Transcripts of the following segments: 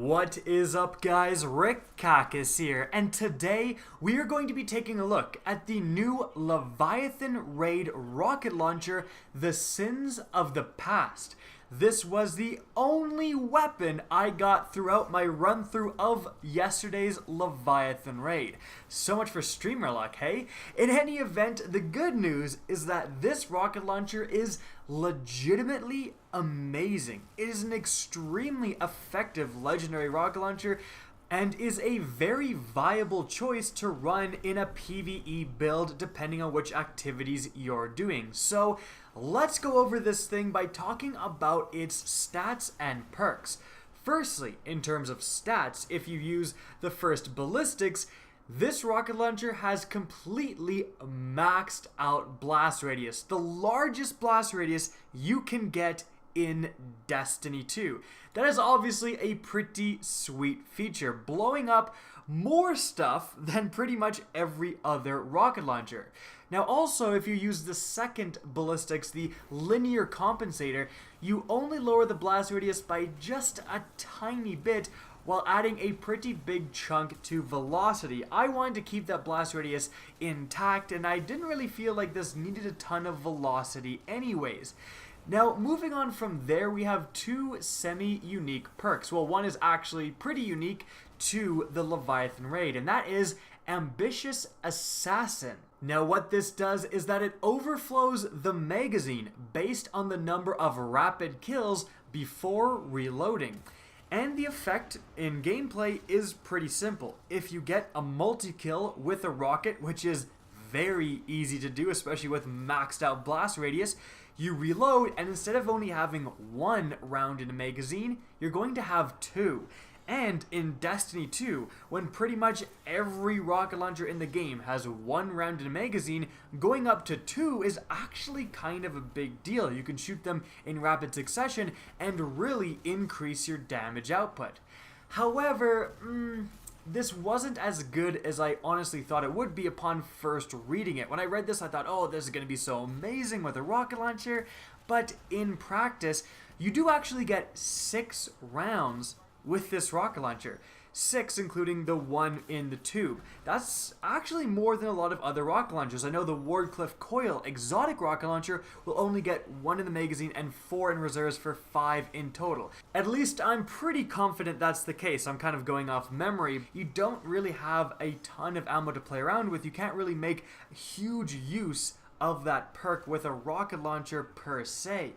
What is up, guys? Rick Kakis here, and today we are going to be taking a look at the new Leviathan Raid rocket launcher, The Sins of the Past. This was the only weapon I got throughout my run-through of yesterday's Leviathan Raid. So much for streamer luck, hey? In any event, the good news is that this rocket launcher is legitimately amazing. It is an extremely effective legendary rocket launcher and is a very viable choice to run in a PvE build depending on which activities you're doing. So let's go over this thing by talking about its stats and perks. Firstly, in terms of stats, if you use the first ballistics, this rocket launcher has completely maxed out blast radius, the largest blast radius you can get in Destiny 2. That is obviously a pretty sweet feature, blowing up more stuff than pretty much every other rocket launcher. Now also, if you use the second ballistics, the linear compensator, you only lower the blast radius by just a tiny bit while adding a pretty big chunk to velocity. I wanted to keep that blast radius intact, and I didn't really feel like this needed a ton of velocity anyways. Now, moving on from there, we have two semi-unique perks. Well, one is actually pretty unique to the Leviathan Raid, and that is Ambitious Assassin. Now, what this does is that it overflows the magazine based on the number of rapid kills before reloading. And the effect in gameplay is pretty simple. If you get a multi-kill with a rocket, which is very easy to do, especially with maxed out blast radius, you reload, and instead of only having one round in a magazine, you're going to have two. And in Destiny 2, when pretty much every rocket launcher in the game has one round in a magazine, going up to two is actually kind of a big deal. You can shoot them in rapid succession and really increase your damage output. However, this wasn't as good as I honestly thought it would be upon first reading it. When I read this, I thought, oh, this is going to be so amazing with a rocket launcher. But in practice, you do actually get 6 rounds with this rocket launcher. 6, including the one in the tube. That's actually more than a lot of other rocket launchers. I know the Wardcliff Coil exotic rocket launcher will only get 1 in the magazine and 4 in reserves for 5 in total. At least I'm pretty confident that's the case. I'm kind of going off memory. You don't really have a ton of ammo to play around with. You can't really make huge use of that perk with a rocket launcher per se.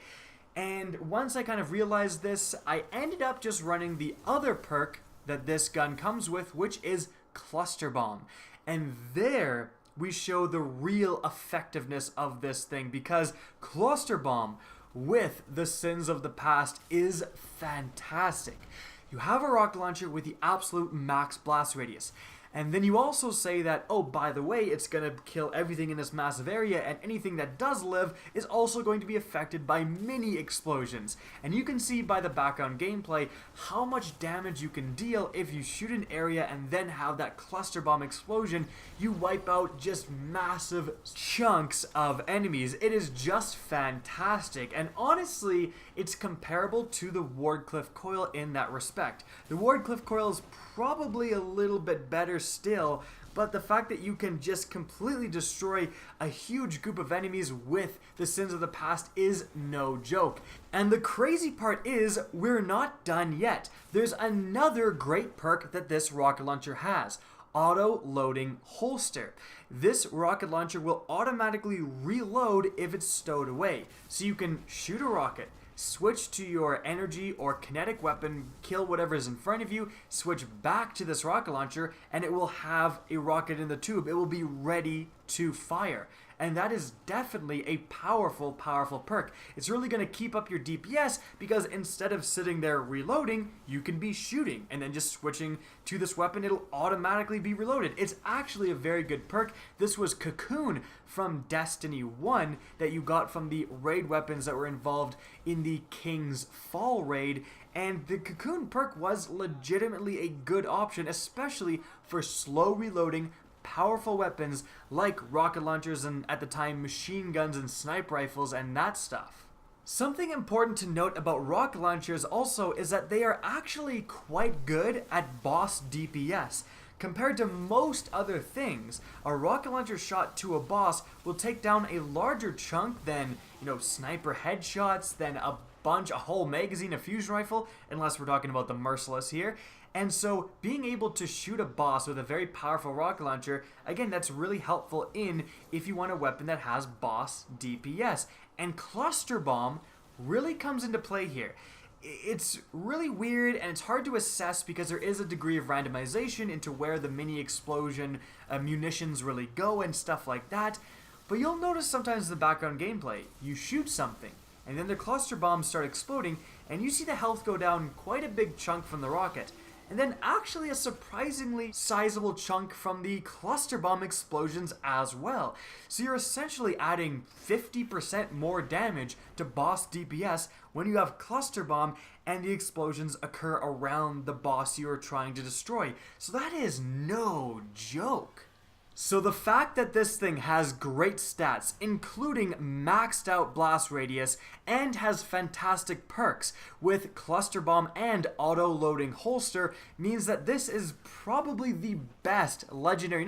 And once I kind of realized this, I ended up just running the other perk that this gun comes with, which is Cluster Bomb. And there we show the real effectiveness of this thing, because Cluster Bomb with the Sins of the Past is fantastic. You have a rocket launcher with the absolute max blast radius. And then you also say that, oh, by the way, it's going to kill everything in this massive area, and anything that does live is also going to be affected by mini explosions. And you can see by the background gameplay how much damage you can deal if you shoot an area and then have that cluster bomb explosion. You wipe out just massive chunks of enemies. It is just fantastic, and honestly, it's comparable to the Wardcliff Coil in that respect. The Wardcliff Coil is probably a little bit better still, but the fact that you can just completely destroy a huge group of enemies with the Sins of the Past is no joke. And the crazy part is, we're not done yet. There's another great perk that this rocket launcher has. Auto-loading holster. This rocket launcher will automatically reload if it's stowed away. So you can shoot a rocket, switch to your energy or kinetic weapon, kill whatever's in front of you, switch back to this rocket launcher, and it will have a rocket in the tube. It will be ready to fire. And that is definitely a powerful, powerful perk. It's really going to keep up your DPS, because instead of sitting there reloading, you can be shooting, and then just switching to this weapon, it'll automatically be reloaded. It's actually a very good perk. This was Cocoon from Destiny 1 that you got from the raid weapons that were involved in the King's Fall raid, and the Cocoon perk was legitimately a good option, especially for slow reloading, powerful weapons like rocket launchers and, at the time, machine guns and sniper rifles and that stuff. Something important to note about rocket launchers also is that they are actually quite good at boss DPS. Compared to most other things, a rocket launcher shot to a boss will take down a larger chunk than, sniper headshots, than a whole magazine of fusion rifle, unless we're talking about the merciless here. And so being able to shoot a boss with a very powerful rocket launcher, again, that's really helpful if you want a weapon that has boss DPS. And cluster bomb really comes into play here. It's really weird and it's hard to assess because there is a degree of randomization into where the mini explosion munitions really go and stuff like that. But you'll notice sometimes in the background gameplay, you shoot something and then the cluster bombs start exploding and you see the health go down quite a big chunk from the rocket. And then actually a surprisingly sizable chunk from the cluster bomb explosions as well. So you're essentially adding 50% more damage to boss DPS when you have cluster bomb and the explosions occur around the boss you are trying to destroy. So that is no joke. So the fact that this thing has great stats, including maxed out blast radius, and has fantastic perks with cluster bomb and auto loading holster means that this is probably the best legendary,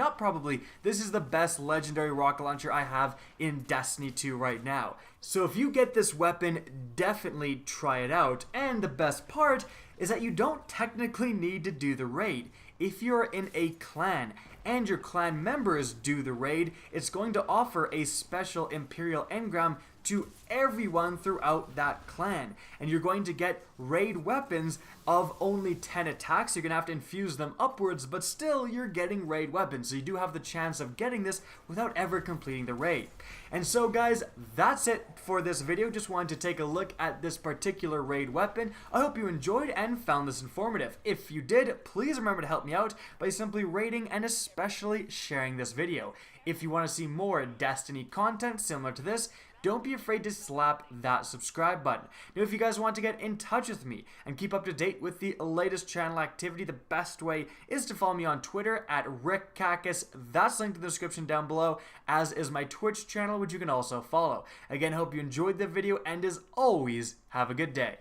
this is the best legendary rocket launcher I have in Destiny 2 right now. So if you get this weapon, definitely try it out. And the best part is that you don't technically need to do the raid. If you're in a clan and your clan members do the raid, it's going to offer a special Imperial engram to everyone throughout that clan. And you're going to get raid weapons of only 10 attacks. You're going to have to infuse them upwards, but still you're getting raid weapons. So you do have the chance of getting this without ever completing the raid. And so guys, that's it for this video. Just wanted to take a look at this particular raid weapon. I hope you enjoyed and found this informative. If you did, please remember to help me out by simply rating and especially sharing this video. If you want to see more Destiny content similar to this, don't be afraid to slap that subscribe button. Now, if you guys want to get in touch with me and keep up to date with the latest channel activity, the best way is to follow me on Twitter at RickKakis. That's linked in the description down below, as is my Twitch channel, which you can also follow. Again, hope you enjoyed the video, and as always, have a good day.